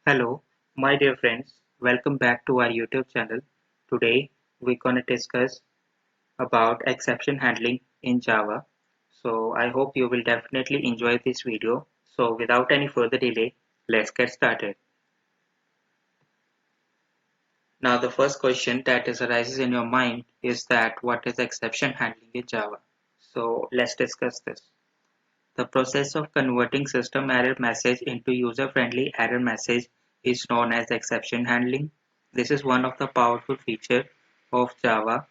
Hello, my dear friends. Welcome back to our YouTube channel. Today, we're going to discuss about exception handling in Java. So, I hope you will definitely enjoy this video. So, without any further delay, let's get started. Now, the first question that arises in your mind is that what is exception handling in Java? So, let's discuss this. The process of converting system error message into user-friendly error message is known as exception handling. This is one of the powerful features of Java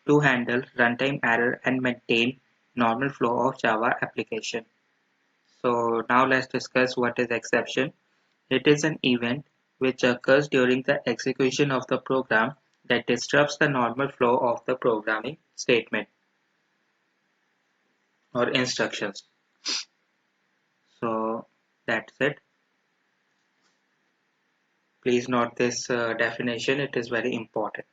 to handle runtime error and maintain normal flow of Java application. So now let's discuss what is exception. It is an event which occurs during the execution of the program that disrupts the normal flow of the programming statement or instructions. So that's it. Please note this definition, it is very important.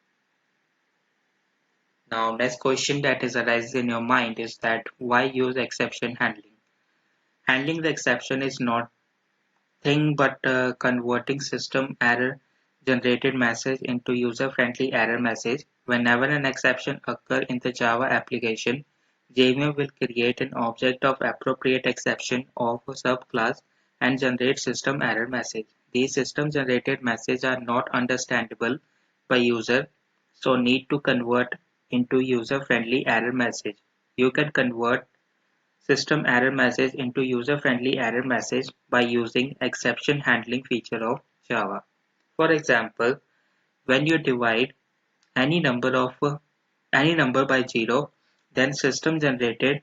Now, next question that is arises in your mind is that why use exception handling? Handling the exception is nothing but converting system error generated message into user-friendly error message. Whenever an exception occurs in the Java application, JVM will create an object of appropriate exception of a subclass and generate system error message. These system generated messages are not understandable by user, so need to convert into user-friendly error message. You can convert system error message into user-friendly error message by using exception handling feature of Java. For example, when you divide any number of any number by 0, then system generated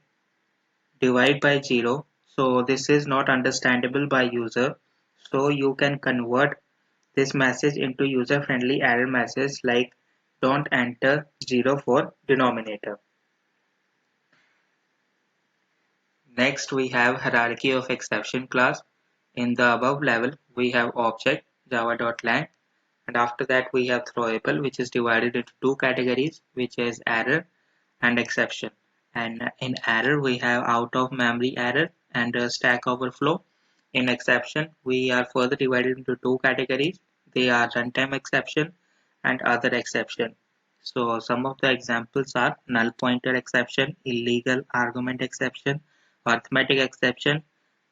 divide by 0. So this is not understandable by user. So you can convert this message into user-friendly error message like don't enter 0 for denominator. Next, we have hierarchy of exception class. In the above level, we have object java.lang, and after that we have throwable, which is divided into two categories, which is error and exception. And in error, we have out of memory error and stack overflow. In exception, we are further divided into two categories. They are runtime exception and other exception. So some of the examples are null pointer exception, illegal argument exception, arithmetic exception,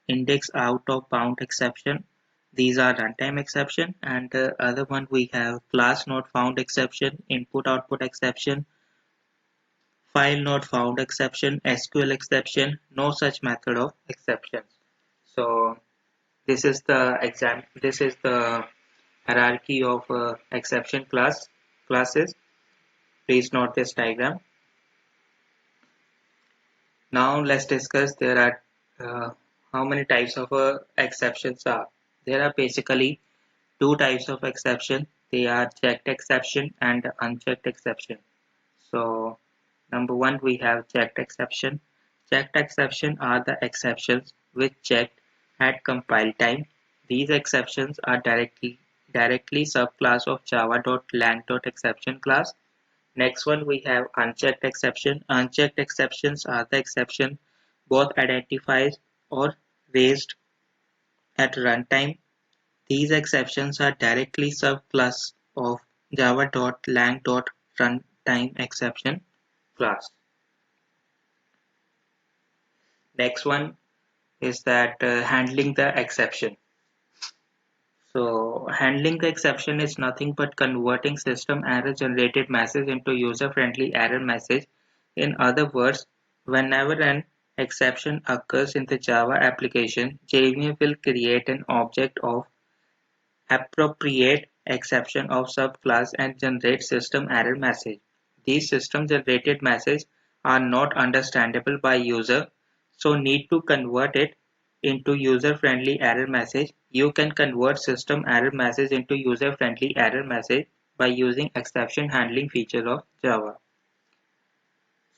index out of bound exception. These are runtime exception, and other one we have class not found exception, input output exception, file not found exception, SQL exception, no such method of exceptions. So this is the hierarchy of exception classes. Please note this diagram. Now let's discuss there are how many types of exceptions are. There are basically two types of exception. They are checked exception and unchecked exception. So number one, we have checked exception. Checked exception are the exceptions which checked at compile time. These exceptions are directly subclass of java.lang.exception class. Next one, we have unchecked exception. Unchecked exceptions are the exception both identified or raised at runtime. These exceptions are directly subclass of java.lang.runtime exception class. Next one is that handling the exception. So handling the exception is nothing but converting system error generated message into user-friendly error message. In other words, whenever an exception occurs in the Java application, JVM will create an object of appropriate exception of subclass and generate system error message. These system generated messages are not understandable by user, so need to convert it into user-friendly error message. You can convert system error message into user-friendly error message by using exception handling feature of Java.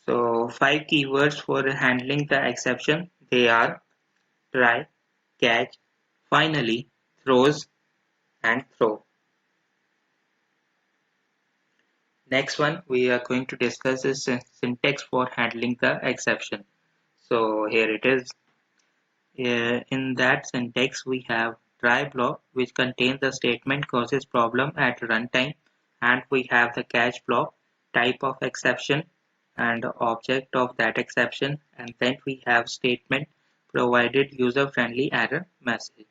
So five keywords for handling the exception. They are try, catch, finally, throws, and throw. Next one we are going to discuss is syntax for handling the exception. So here it is. In that syntax we have try block, which contains the statement causes problem at runtime, and we have the catch block, type of exception and object of that exception, and then we have statement provided user-friendly error message.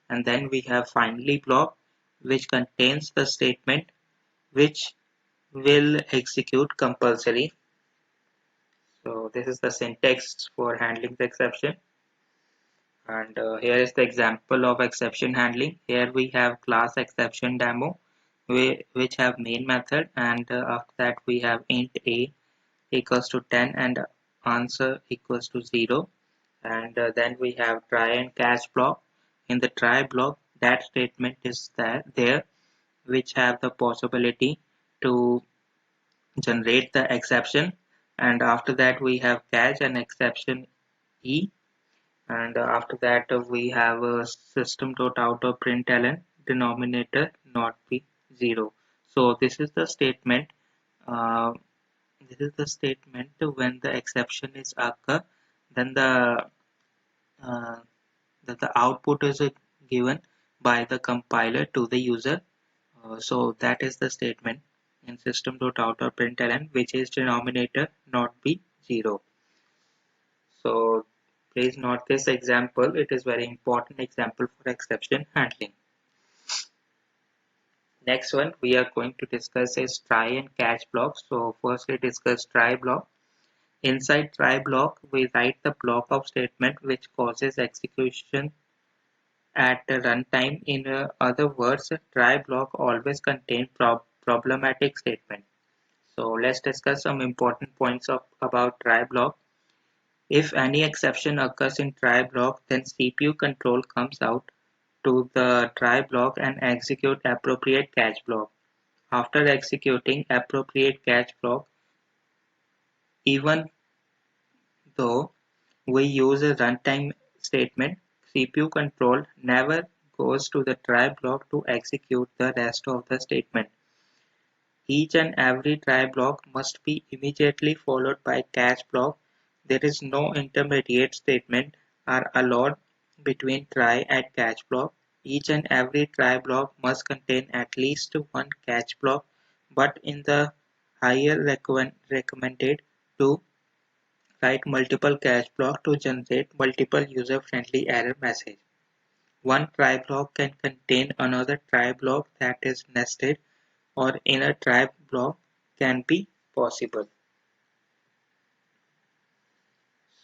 And then we have finally block, which contains the statement which will execute compulsory. So this is the syntax for handling the exception. And here is the example of exception handling. Here we have class exception demo, which have main method, and after that we have int a equals to 10 and answer equals to 0. And then we have try and catch block. In the try block, that statement is there, which have the possibility to generate the exception. And after that we have catch and exception e, and after that we have a system.out.println denominator not be 0. So uh, this is the statement when the exception is occur, then uh, the output is given by the compiler to the user. So that is the statement in system.out.println, which is denominator not be 0. So please note this example. It is very important example for exception handling. Next one we are going to discuss is try and catch block. So first we discuss try block. Inside try block, we write the block of statement which causes execution at the runtime. In other words, try block always contain problematic statement. So let's discuss some important points about try block. If any exception occurs in try block, then CPU control comes out to the try block and execute appropriate catch block. After executing appropriate catch block, even though we use a runtime statement, CPU control never goes to the try block to execute the rest of the statement. Each and every try block must be immediately followed by catch block. There is no intermediate statement are allowed between try and catch block. Each and every try block must contain at least one catch block, but in the higher recommended to write multiple catch block to generate multiple user-friendly error message. One try block can contain another try block that is nested, or inner try block can be possible.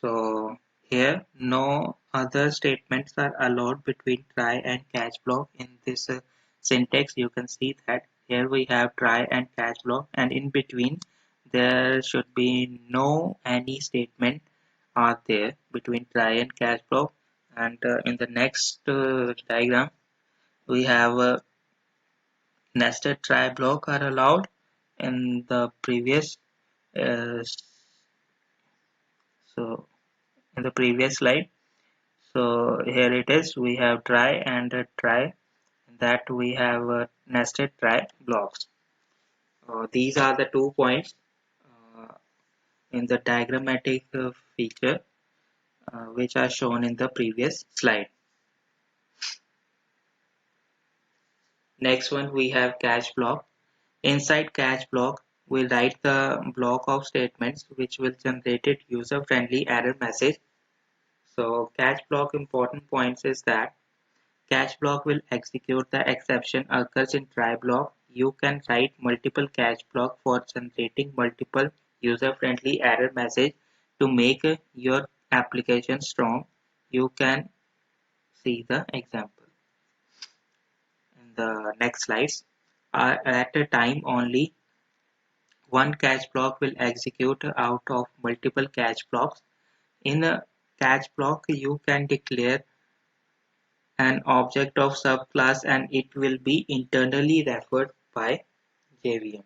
So here no other statements are allowed between try and catch block. In this syntax you can see that here we have try and catch block, and in between there should be no any statement are there between try and catch block. And in the next diagram we have nested try block are allowed in the previous uh, so in the previous slide. So here it is, we have try and try, that we have nested try blocks. These are the 2 points uh, in the diagrammatic feature which are shown in the previous slide. Next one we have catch block. Inside catch block we write the block of statements which will generate user friendly error message. So catch block important points is that catch block will execute the exception occurs in try block. You can write multiple catch block for generating multiple user-friendly error message to make your application strong. You can see the example in the next slides. At a time only one catch block will execute out of multiple catch blocks. In a catch block you can declare an object of subclass and it will be internally referred by JVM.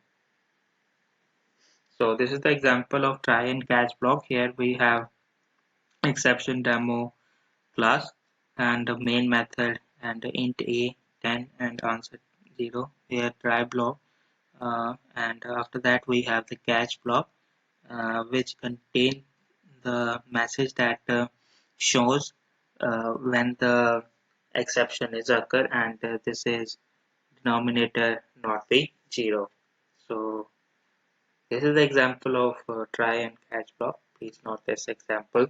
So this is the example of try and catch block. Here we have exception demo class and the main method and int a 10 and answer 0. Here try block and after that we have the catch block which contain the message that shows when the exception is occur, and this is denominator not be 0. So this is the example of try and catch block. Please note this example.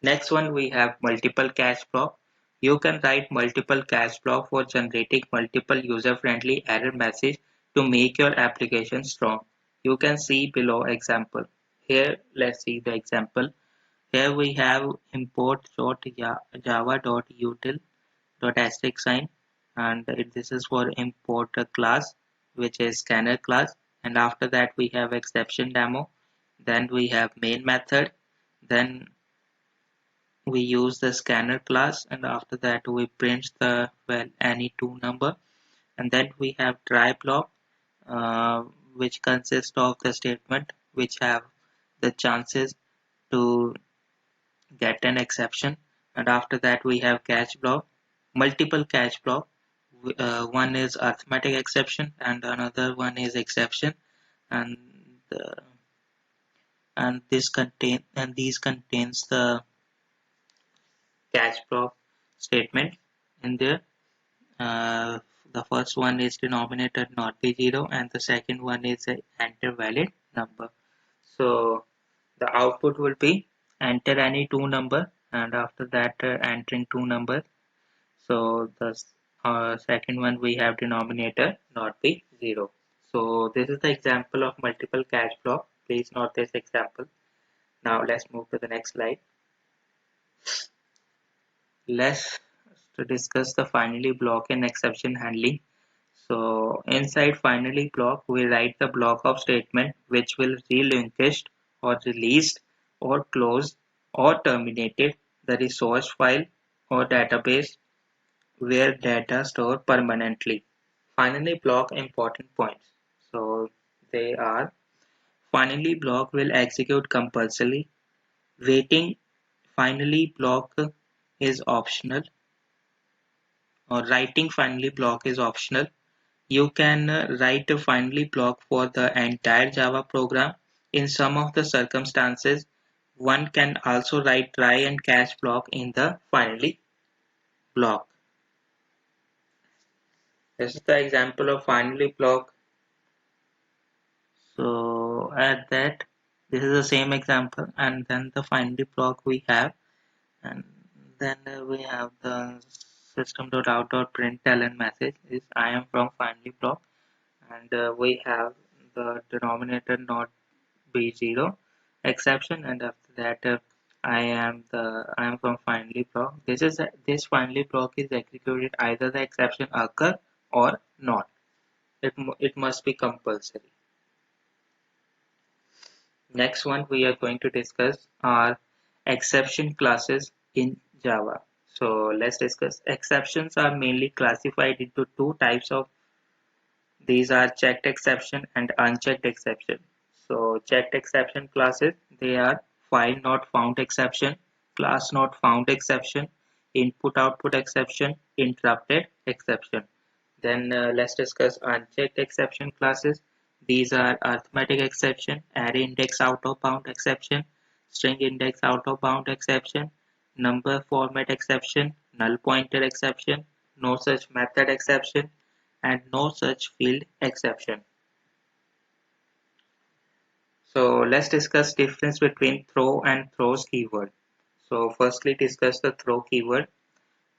Next one, we have multiple catch block. You can write multiple catch block for generating multiple user-friendly error message to make your application strong. You can see below example. Here, let's see the example. Here we have import.java.util.asterisk sign, and this is for import a class which is scanner class, and after that we have exception demo, then we have main method, then we use the scanner class, and after that we print the any two number, and then we have try block, which consists of the statement which have the chances to get an exception, and after that we have catch block, multiple catch block. One is arithmetic exception and another one is exception, and uh, these contains the catch block statement in there. Uh, the first one is denominator not be 0, and the second one is a enter valid number. So the output will be enter any two number, and after that entering two numbers. So the second one we have denominator not be 0. So this is the example of multiple catch block. Please note this example. Now let's move to the next slide. Let's discuss the finally block and exception handling. So inside finally block, we write the block of statement which will relinquished or released or closed or terminated the resource file or database where data stored permanently. Finally block important points. So they are: finally block will execute compulsorily. Waiting finally block is optional, or writing finally block is optional. You can write a finally block for the entire Java program. In some of the circumstances, one can also write try and catch block in the finally block. This is the example of finally block. So at that, this is the same example, and then the finally block we have, and then we have the system.out.println message is I am from finally block, and we have the denominator not be 0 exception, and after that I am from finally block. This finally block is executed either the exception occur or not. It must be compulsory. Next one we are going to discuss are exception classes in Java. So let's discuss. Exceptions are mainly classified into two types of. These are checked exception and unchecked exception. So checked exception classes, they are file not found exception, class not found exception, input output exception, interrupted exception. Then let's discuss unchecked exception classes. These are arithmetic exception, array index out of bound exception, string index out of bound exception, number format exception, null pointer exception, no such method exception, and no such field exception. So let's discuss difference between throw and throws keyword. So firstly discuss the throw keyword.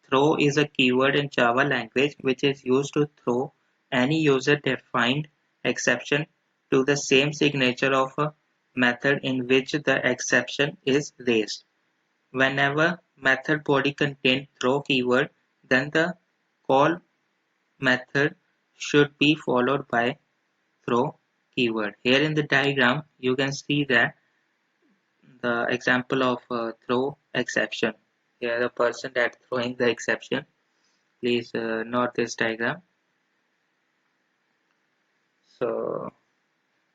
Throw is a keyword in Java language which is used to throw any user-defined exception to the same signature of a method in which the exception is raised. Whenever method body contains throw keyword, then the call method should be followed by throw keyword. Here in the diagram, you can see that the example of throw exception. Here the person that throwing the exception. Please note this diagram. So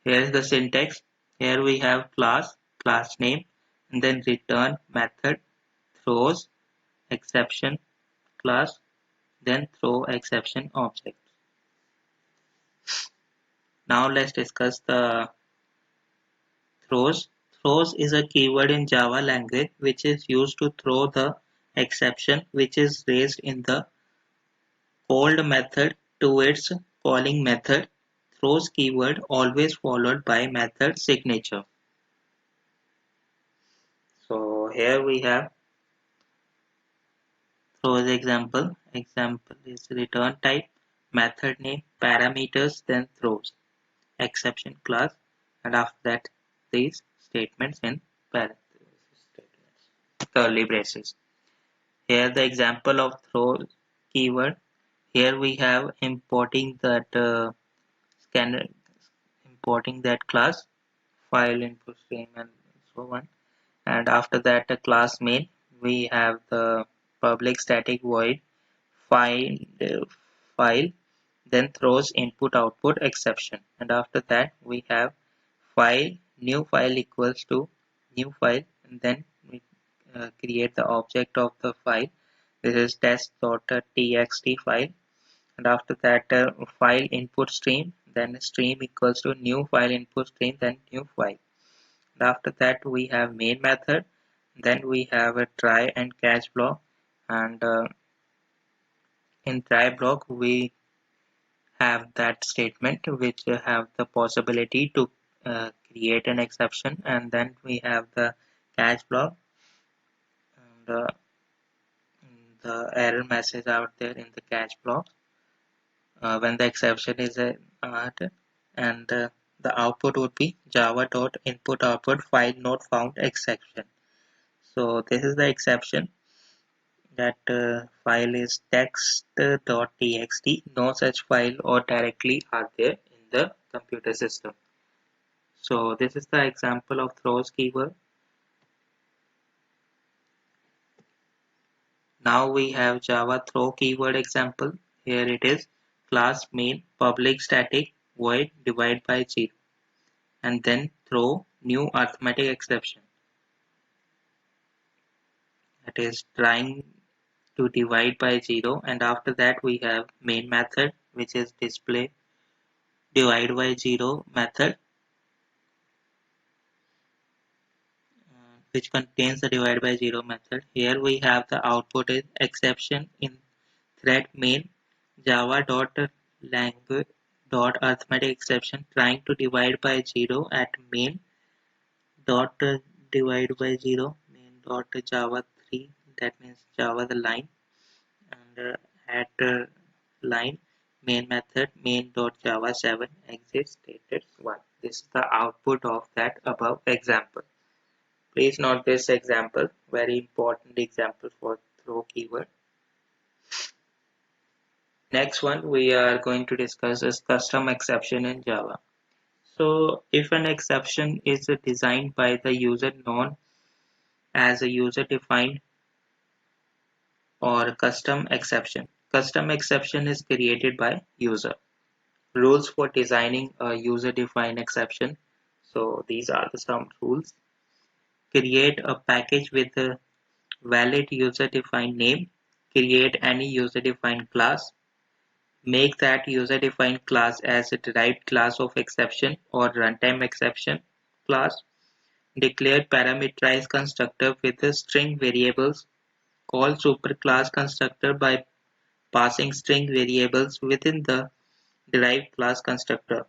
here is the syntax. Here we have class name, and then return method, throws, exception, class, then throw exception object. Now let's discuss the throws. Throws is a keyword in Java language which is used to throw the exception which is raised in the called method to its calling method, throws keyword always followed by method signature. So here we have throws example. Example is return type, method name, parameters, then throws, exception class, and after that these statements in parentheses statements, curly braces. Here the example of throw keyword. Here we have importing that scanner, importing that class, file input stream and so on. And after that the class main, we have the public static void find file, then throws input output exception. And after that we have file new file equals to new file, and then we create the object of the file. This is test.txt file, and after that file input stream, then stream equals to new file input stream, then new file. And after that we have main method, then we have a try and catch block, and in try block we have that statement which have the possibility to create an exception, and then we have the catch block, and the error message out there in the catch block when the exception is added, and the output would be java dot input output file not found exception. So this is the exception, that file is text.txt, no such file or directly are there in the computer system. So this is the example of throws keyword. Now we have Java throw keyword example. Here it is class main public static void divide by 0, and then throw new arithmetic exception, that is trying to divide by 0, and after that we have main method which is display divide by 0 method, which contains the divide by 0 method. Here we have the output is exception in thread main java dot language dot arithmetic exception trying to divide by 0 at main dot divide by 0 main dot java 3, that means java the line, and at line main method main dot java 7 exit stated 1. This is the output of that above example. Please note this example, very important example for throw keyword. Next one we are going to discuss is custom exception in Java. So if an exception is designed by the user known as a user defined or custom exception. Custom exception is created by user. Rules for designing a user defined exception. So these are the some rules. Create a package with a valid user defined name. Create any user defined class. Make that user-defined class as a derived class of exception or runtime exception class. Declare parameterized constructor with the string variables. Call superclass constructor by passing string variables within the derived class constructor.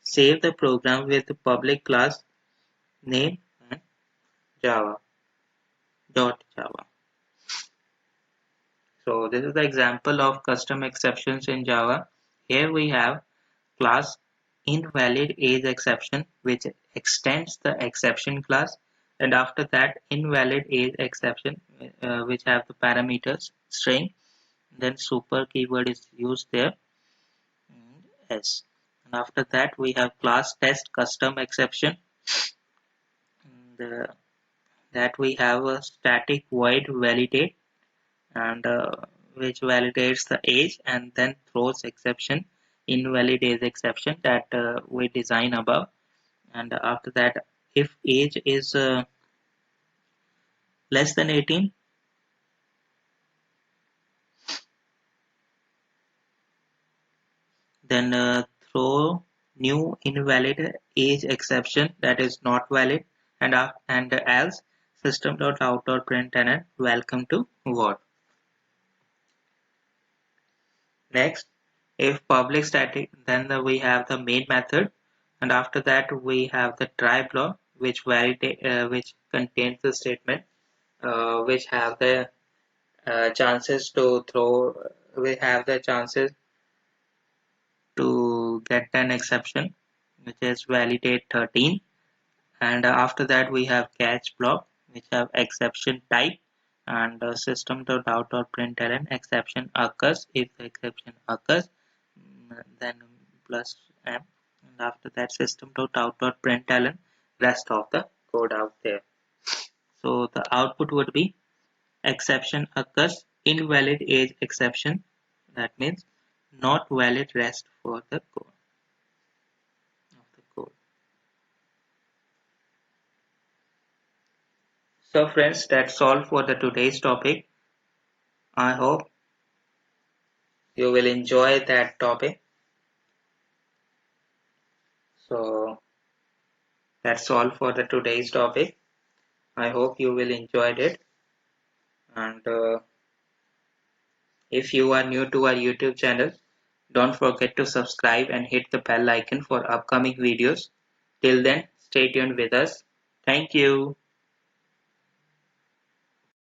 Save the program with the public class name and Java. So this is the example of custom exceptions in Java. Here we have class invalid age exception which extends the exception class, and after that invalid age exception which have the parameters string, then super keyword is used there, s, and after that we have class test custom exception, and, that we have a static void validate, and which validates the age and then throws exception invalid age exception that we design above. And after that if age is less than 18, then throw new invalid age exception that is not valid, and else system.out.println welcome to world. Next, if public static, then we have the main method, and after that we have the try block, which contains the statement, which have the chances to throw, we have the chances to get an exception, which is validate 13. And after that we have catch block, which have exception type, and system.out.println exception occurs. If the exception occurs, then plus m, and after that system.out.println rest of the code out there. So the output would be exception occurs, invalid age exception, that means not valid rest for the code of the code. So friends, that's all for the today's topic. I hope you will enjoy that topic. So that's all for the today's topic. I hope you will enjoyed it. And if you are new to our YouTube channel, don't forget to subscribe and hit the bell icon for upcoming videos. Till then, stay tuned with us. Thank you.